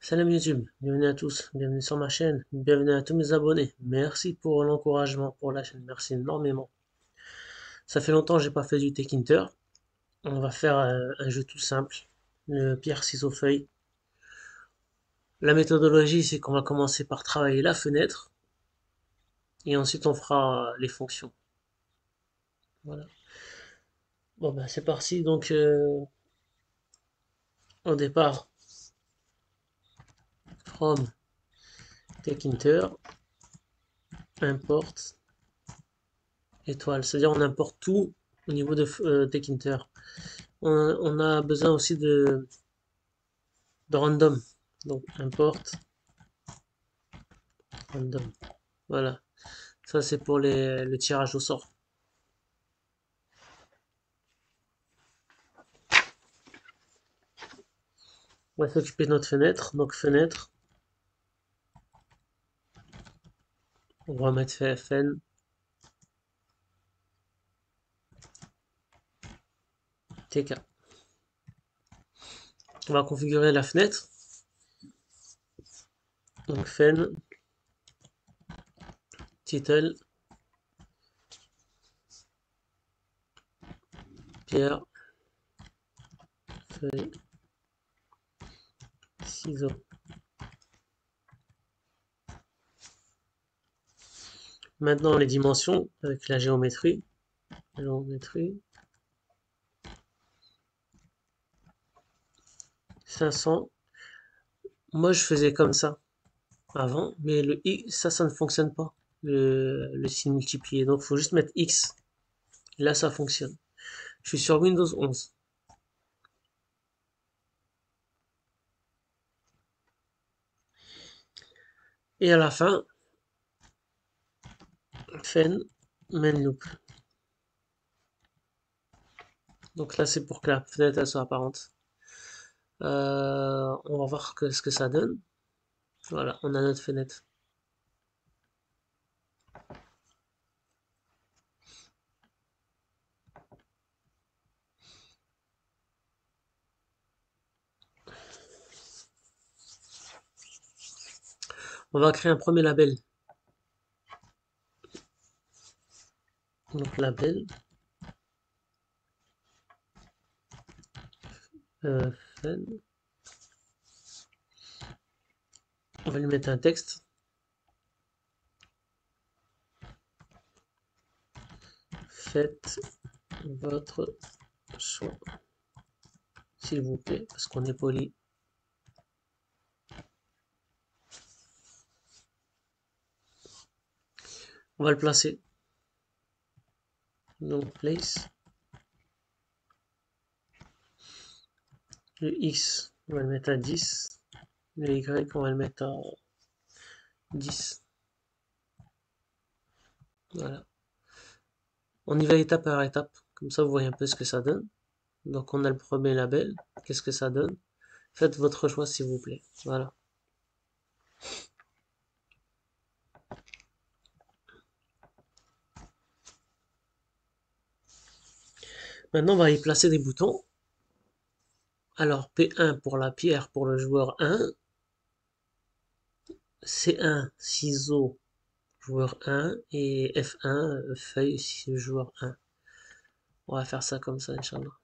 Salam YouTube, bienvenue à tous, bienvenue sur ma chaîne, bienvenue à tous mes abonnés. Merci pour l'encouragement pour la chaîne, merci énormément. Ça fait longtemps que j'ai pas fait du Tech Inter. On va faire un jeu tout simple, le pierre ciseaux feuille. La méthodologie, c'est qu'on va commencer par travailler la fenêtre et ensuite on fera les fonctions. Voilà. Bon ben c'est parti. Donc au départ, from Tech Inter, import étoile, c'est-à-dire on importe tout au niveau de Tech Inter. On a besoin aussi de random. Donc import random. Voilà. Ça c'est pour le tirage au sort. On va s'occuper de notre fenêtre. Donc fenêtre. On va mettre fn tk. On va configurer la fenêtre. Donc fen title pierre feuille ciseaux. Maintenant les dimensions avec la géométrie. Géométrie 500. Moi je faisais comme ça avant, mais le i ça ne fonctionne pas. Le signe multiplié. Donc il faut juste mettre x. Là ça fonctionne. Je suis sur Windows 11. Et à la fin, fen main loop. Donc là, c'est pour que la fenêtre elle soit apparente. On va voir ce que ça donne. Voilà, on a notre fenêtre. On va créer un premier label. Donc label, fen. On va lui mettre un texte. Faites votre choix, s'il vous plaît, parce qu'on est poli. On va le placer. Donc place. Le X, on va le mettre à 10. Le Y, on va le mettre à 10. Voilà. On y va étape par étape. Comme ça, vous voyez un peu ce que ça donne. Donc, on a le premier label. Qu'est-ce que ça donne? Faites votre choix, s'il vous plaît. Voilà. Maintenant, on va y placer des boutons. Alors, P1 pour la pierre pour le joueur 1. C1, ciseaux, joueur 1. Et F1, feuille, joueur 1. On va faire ça comme ça, Inch'Allah.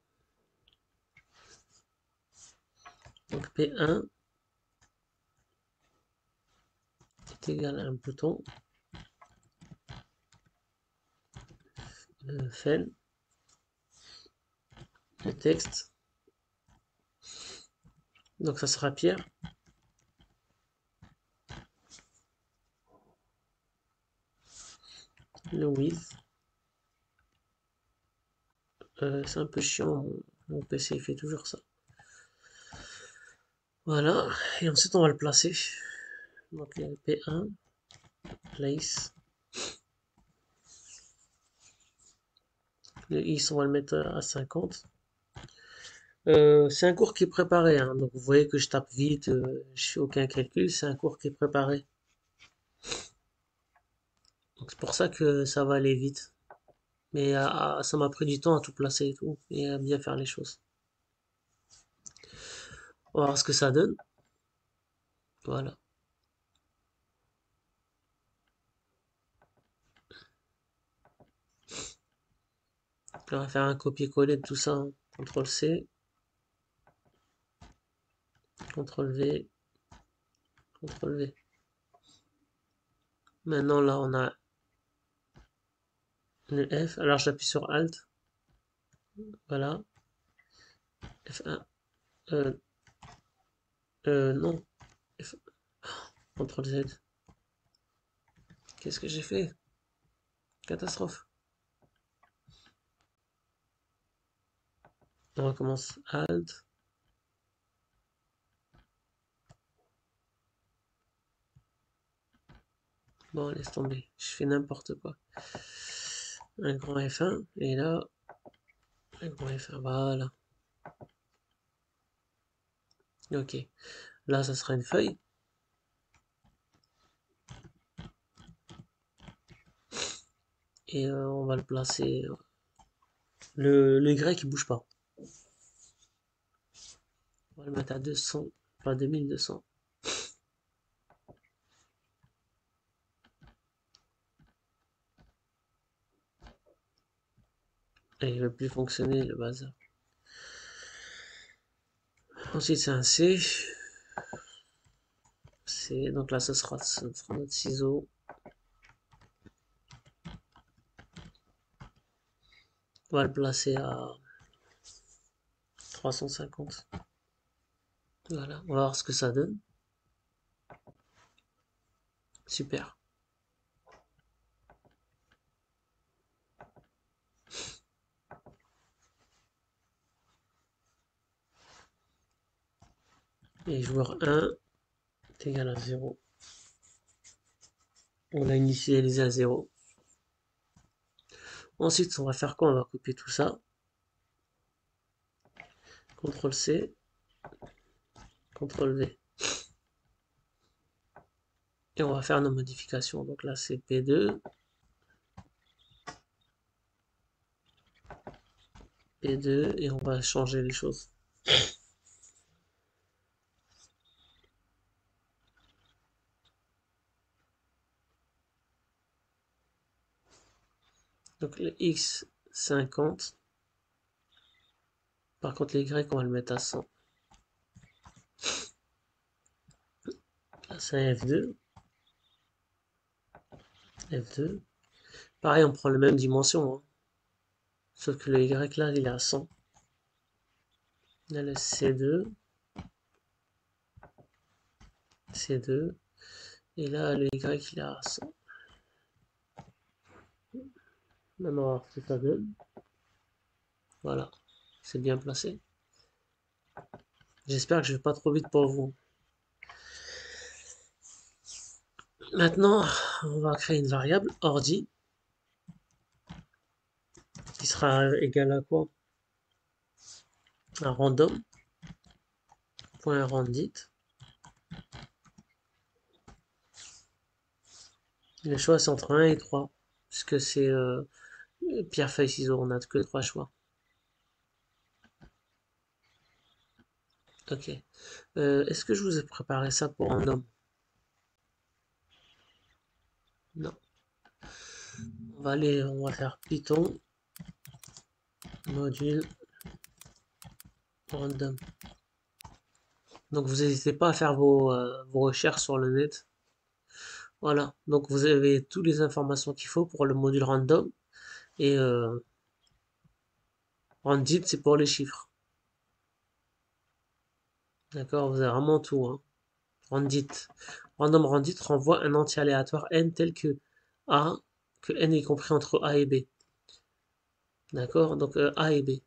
Donc, P1 est égal à un bouton. Fen. Le texte. Donc, ça sera pierre. Le with. C'est un peu chiant, mon PC il fait toujours ça. Voilà, et ensuite on va le placer. Donc P1, place. Le X on va le mettre à 50. C'est un cours qui est préparé, hein, donc vous voyez que je tape vite, je fais aucun calcul, c'est un cours qui est préparé. Donc c'est pour ça que ça va aller vite. Mais ça m'a pris du temps à tout placer et tout, et à bien faire les choses. On va voir ce que ça donne. Voilà. On va faire un copier-coller de tout ça, hein. CTRL-C, CTRL-V, CTRL-V. Maintenant, là, on a le F. Alors, j'appuie sur Alt. Voilà. F1. Euh, non. F... CTRL-Z. Qu'est-ce que j'ai fait? Catastrophe. On recommence. Alt. Bon, laisse tomber. Je fais n'importe quoi. Un grand F1. Et là, un grand F1. Voilà. Ok. Là, ça sera une feuille. Et on va le placer. Le Y, il bouge pas. On va le mettre à 200. Pas 2200. Et il ne va plus fonctionner, le bazar. Ensuite, c'est un C. C. Donc là, ça sera notre ciseau. On va le placer à 350. Voilà, on va voir ce que ça donne. Super. Et joueur 1 est égal à 0. On l'a initialisé à 0. Ensuite, on va faire quoi? On va copier tout ça. CTRL-C, CTRL-V. Et on va faire nos modifications. Donc là, c'est P2. P2. Et on va changer les choses. Donc le X, 50. Par contre, les Y, on va le mettre à 100. Là, c'est un F2. F2. Pareil, on prend les mêmes dimensions, hein. Sauf que le Y là, il est à 100. Là, le C2. C2. Et là, le Y, il est à 100. Maintenant, on va voir ce que ça donne. Voilà. C'est bien placé. J'espère que je vais pas trop vite pour vous. Maintenant, on va créer une variable ordi qui sera égale à quoi? Un random.randit. Le choix c'est entre 1 et 3, puisque c'est pierre, feuille, ciseaux, on n'a que 3 choix. Ok. Est-ce que je vous ai préparé ça pour un homme? Non. On va faire Python module random. Donc vous n'hésitez pas à faire vos recherches sur le net. Voilà. Donc vous avez toutes les informations qu'il faut pour le module random. Et randit, c'est pour les chiffres. D'accord, vous avez vraiment tout, hein. Randit. Random randit renvoie un entier aléatoire n tel que A, que n est compris entre A et B. D'accord, donc A et B.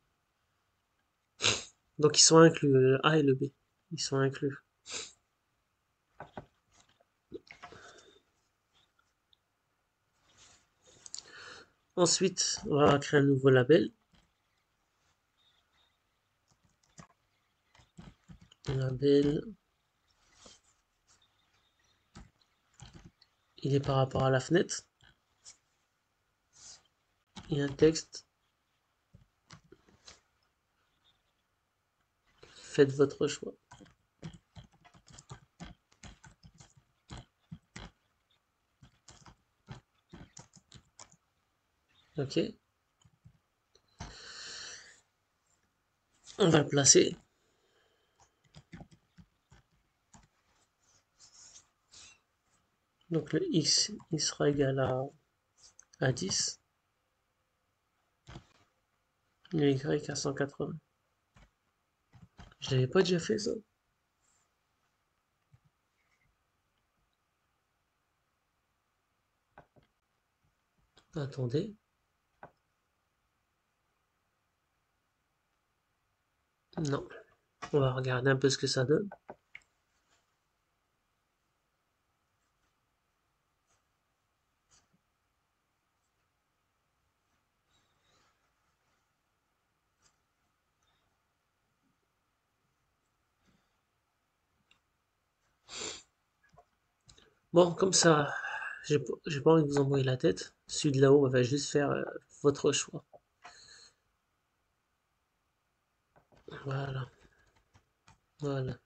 Donc ils sont inclus, le A et le B. Ils sont inclus. Ensuite, on va créer un nouveau label. Label. Il est par rapport à la fenêtre. Et un texte. Faites votre choix. Ok, on va le placer. Donc le x il sera égal à 10, le y à 180. Je n'avais pas déjà fait ça. Attendez. Non. On va regarder un peu ce que ça donne. Bon, comme ça, j'ai pas envie de vous envoyer la tête. Celui de là-haut, on va juste faire votre choix. Voilà, voilà.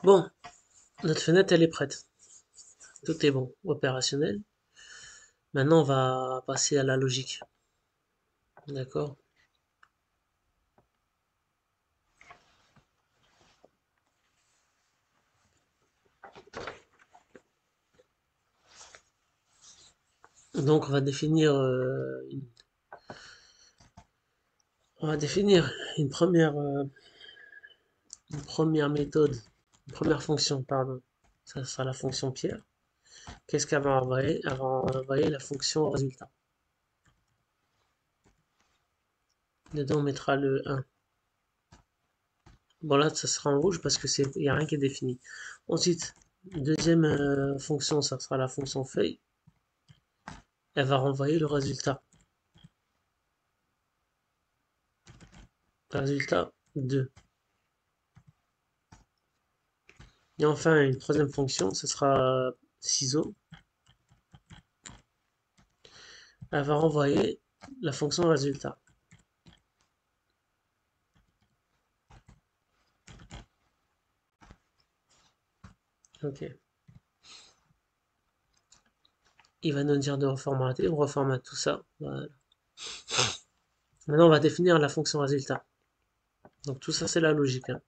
Bon, notre fenêtre, elle est prête. Tout est bon, opérationnel. Maintenant, on va passer à la logique. D'accord? Donc, on va définir une première méthode, une première fonction, pardon. Ça sera la fonction Pierre. Qu'est-ce qu'elle va envoyer? Elle va envoyer la fonction résultat. Dedans, on mettra le 1. Bon, là, ça sera en rouge parce que il n'y a rien qui est défini. Ensuite, deuxième fonction, ça sera la fonction feuille. Elle va renvoyer le résultat. Résultat 2. Et enfin, une troisième fonction, ce sera ciseaux. Elle va renvoyer la fonction résultat. Ok. Il va nous dire de reformater. On reformate tout ça. Voilà. Maintenant, on va définir la fonction résultat. Donc tout ça, c'est la logique. Hein.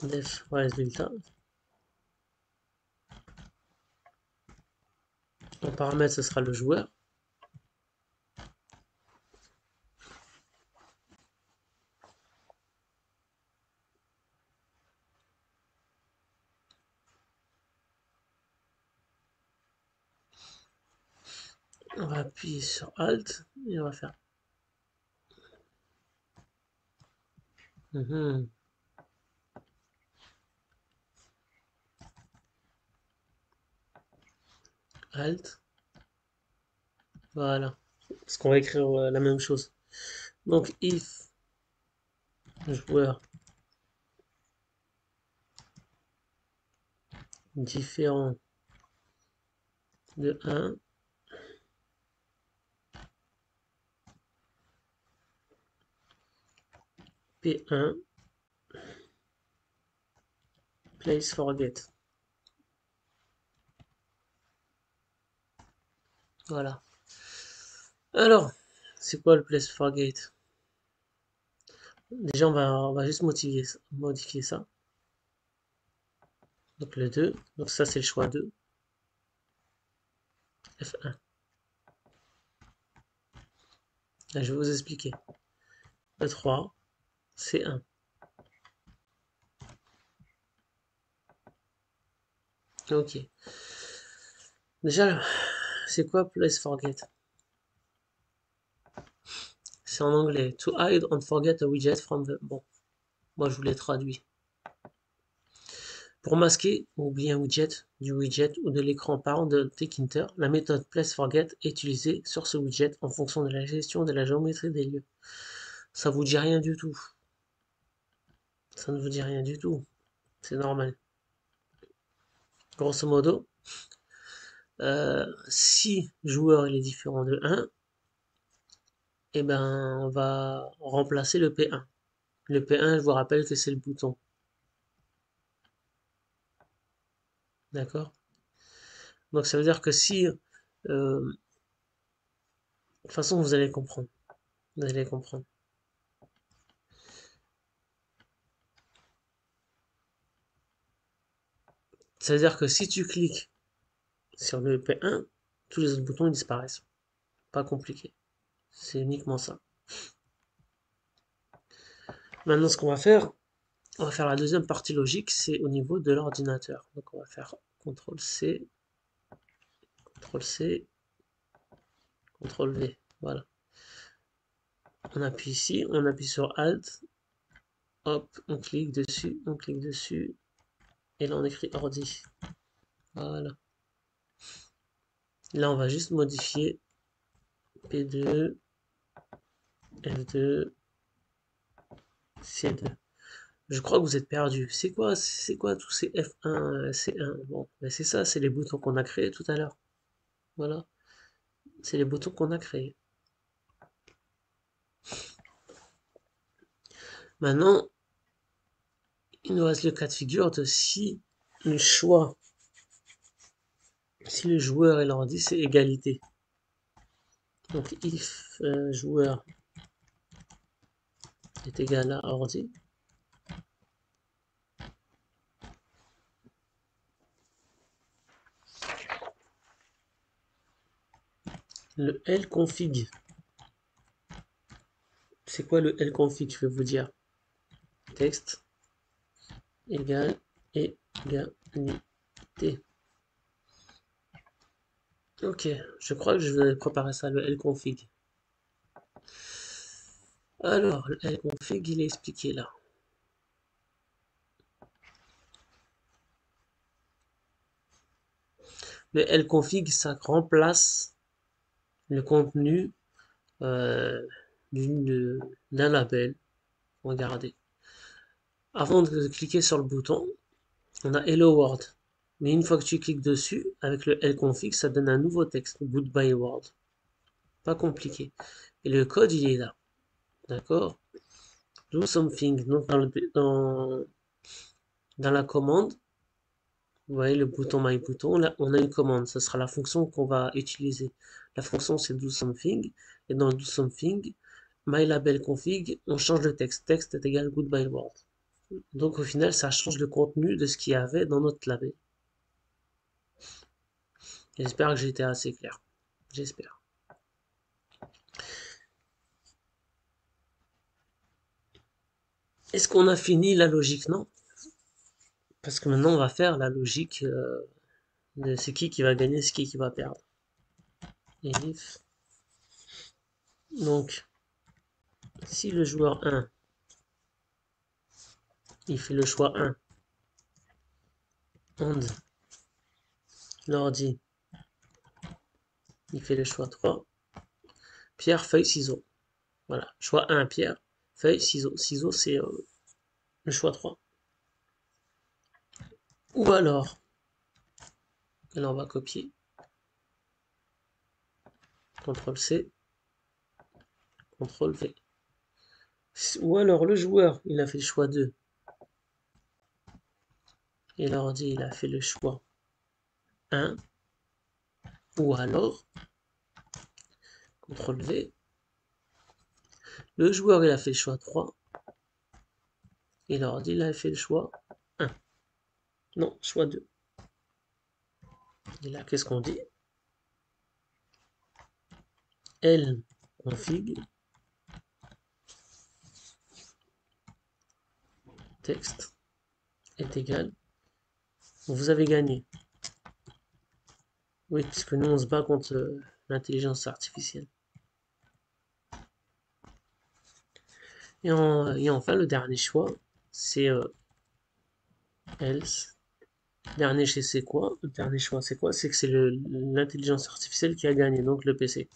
Def résultat. En paramètre, ce sera le joueur. On va appuyer sur Alt et on va faire. Alt. Voilà. Parce qu'on va écrire la même chose. Donc if joueur différent de 1, P1 place forget. Voilà. Alors, c'est quoi le place forget? Déjà, on va juste modifier ça. Donc le 2. Donc ça, c'est le choix 2. F1. Là, je vais vous expliquer. Le 3, c'est 1. Ok. Déjà, c'est quoi place forget? C'est en anglais. To hide and forget a widget from the... Bon, moi je vous l'ai traduit. Pour masquer ou oublier un widget, du widget ou de l'écran parent de Tkinter, la méthode placeForget est utilisée sur ce widget en fonction de la gestion de la géométrie des lieux. Ça vous dit rien du tout. Ça ne vous dit rien du tout. C'est normal. Grosso modo, si joueur il est différent de 1, eh ben on va remplacer le P1. Le P1, je vous rappelle que c'est le bouton. D'accord? Donc ça veut dire que si De toute façon, vous allez comprendre. Vous allez comprendre. C'est-à-dire que si tu cliques sur le P1, tous les autres boutons disparaissent. Pas compliqué. C'est uniquement ça. Maintenant, ce qu'on va faire, on va faire la deuxième partie logique, c'est au niveau de l'ordinateur. Donc on va faire CTRL-C, CTRL-C, CTRL-V. Voilà. On appuie ici, on appuie sur Alt, hop, on clique dessus, et là on écrit ordi. Voilà. Là on va juste modifier P2, F2, C2. Je crois que vous êtes perdu. C'est quoi tous ces F1, C1? Bon, ben c'est ça, c'est les boutons qu'on a créés tout à l'heure. Voilà, c'est les boutons qu'on a créés. Maintenant, il nous reste le cas de figure de le choix, si le joueur et l'ordi c'est égalité. Donc if joueur est égal à ordi, le lconfig. C'est quoi le lconfig? Je vais vous dire. Texte égale égalité. Ok, je crois que je vais préparer ça, le lconfig. Alors, le lconfig, il est expliqué là. Le lconfig, ça remplace le contenu euh, d'un label. Regardez. Avant de cliquer sur le bouton, on a Hello World. Mais une fois que tu cliques dessus, avec le lconfig, ça donne un nouveau texte, Goodbye World. Pas compliqué. Et le code, il est là. D'accord? Do something. Donc, dans la commande, vous voyez le bouton My Button, là, on a une commande. Ce sera la fonction qu'on va utiliser. La fonction, c'est do something. Et dans do something, My label config, on change le texte. Texte est égal Goodbye World. Donc, au final, ça change le contenu de ce qu'il y avait dans notre label. J'espère que j'ai été assez clair. J'espère. Est-ce qu'on a fini la logique? Non. Parce que maintenant, on va faire la logique de c'est qui va gagner, c'est qui va perdre. If. Donc, si le joueur 1, il fait le choix 1, and l'ordi, il fait le choix 3, pierre, feuille, ciseaux. Voilà, choix 1, pierre, feuille, ciseaux. Ciseaux, c'est le choix 3. Ou alors, là on va copier, CTRL-C, CTRL-V. Ou alors le joueur, il a fait le choix 2, et l'ordi, il a fait le choix 1, ou alors, CTRL-V, le joueur, il a fait le choix 3, et l'ordi, il a fait le choix 1. Non, choix 2. Et là, qu'est-ce qu'on dit? lconfig texte est égal. Vous avez gagné. Oui, puisque nous, on se bat contre l'intelligence artificielle. Et enfin, le dernier choix, c'est else. Dernier choix, c'est quoi? Le dernier choix, c'est quoi? C'est que c'est l'intelligence artificielle qui a gagné, donc le PC.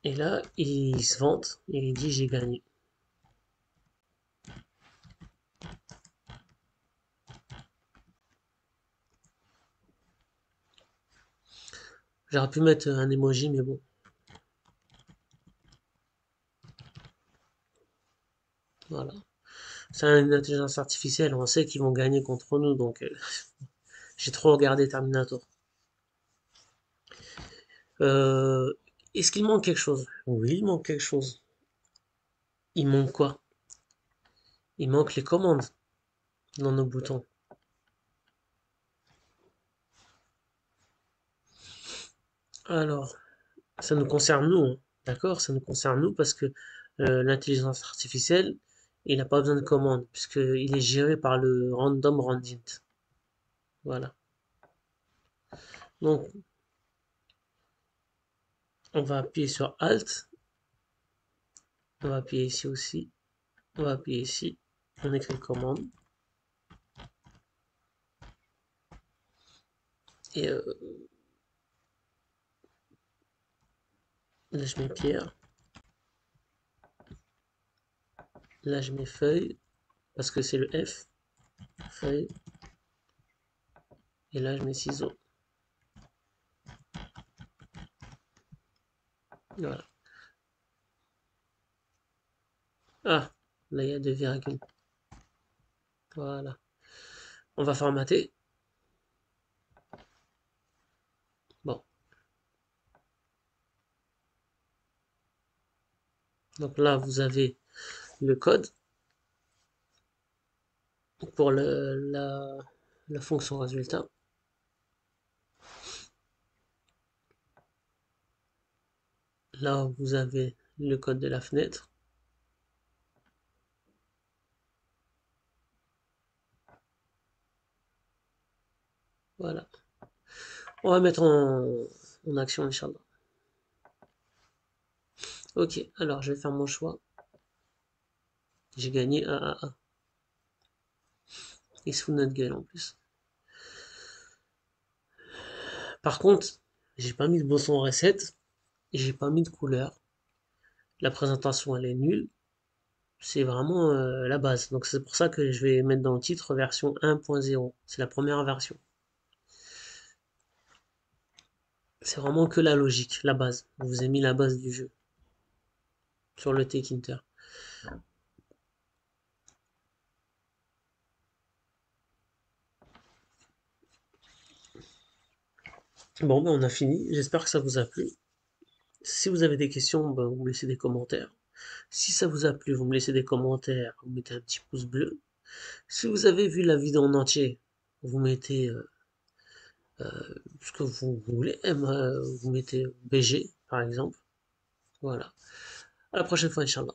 Et là, il se vante et il dit j'ai gagné. J'aurais pu mettre un emoji, mais bon. Voilà. C'est une intelligence artificielle, on sait qu'ils vont gagner contre nous, donc j'ai trop regardé Terminator. Euh, Est-ce qu'il manque quelque chose? Oui, il manque quelque chose. Il manque quoi? Il manque les commandes dans nos boutons. Alors, ça nous concerne nous, hein. D'accord? Ça nous concerne nous parce que l'intelligence artificielle, il n'a pas besoin de commandes puisqu'il est géré par le random randint. Voilà. Donc, on va appuyer sur Alt. On va appuyer ici aussi. On va appuyer ici. On écrit commande. Et là, je mets pierre. Là, je mets feuille parce que c'est le F. Feuille. Et là, je mets ciseaux. Voilà. Ah, là, il y a deux virgules. Voilà. On va formater. Bon. Donc là, vous avez le code pour la fonction résultat. Là, vous avez le code de la fenêtre. Voilà. On va mettre en action, Inch'Allah. Ok, alors je vais faire mon choix. J'ai gagné A. Il se fout de notre gueule en plus. Par contre, j'ai pas mis de bosson recette et j'ai pas mis de couleur. La présentation elle est nulle. C'est vraiment la base. Donc c'est pour ça que je vais mettre dans le titre version 1.0. C'est la première version. C'est vraiment que la logique, la base. Je vous ai mis la base du jeu sur le Tkinter. Bon, ben on a fini. J'espère que ça vous a plu. Si vous avez des questions, ben, vous me laissez des commentaires. Si ça vous a plu, vous me laissez des commentaires, vous mettez un petit pouce bleu. Si vous avez vu la vidéo en entier, vous mettez ce que vous voulez, vous mettez BG par exemple. Voilà. À la prochaine fois, Inch'Allah.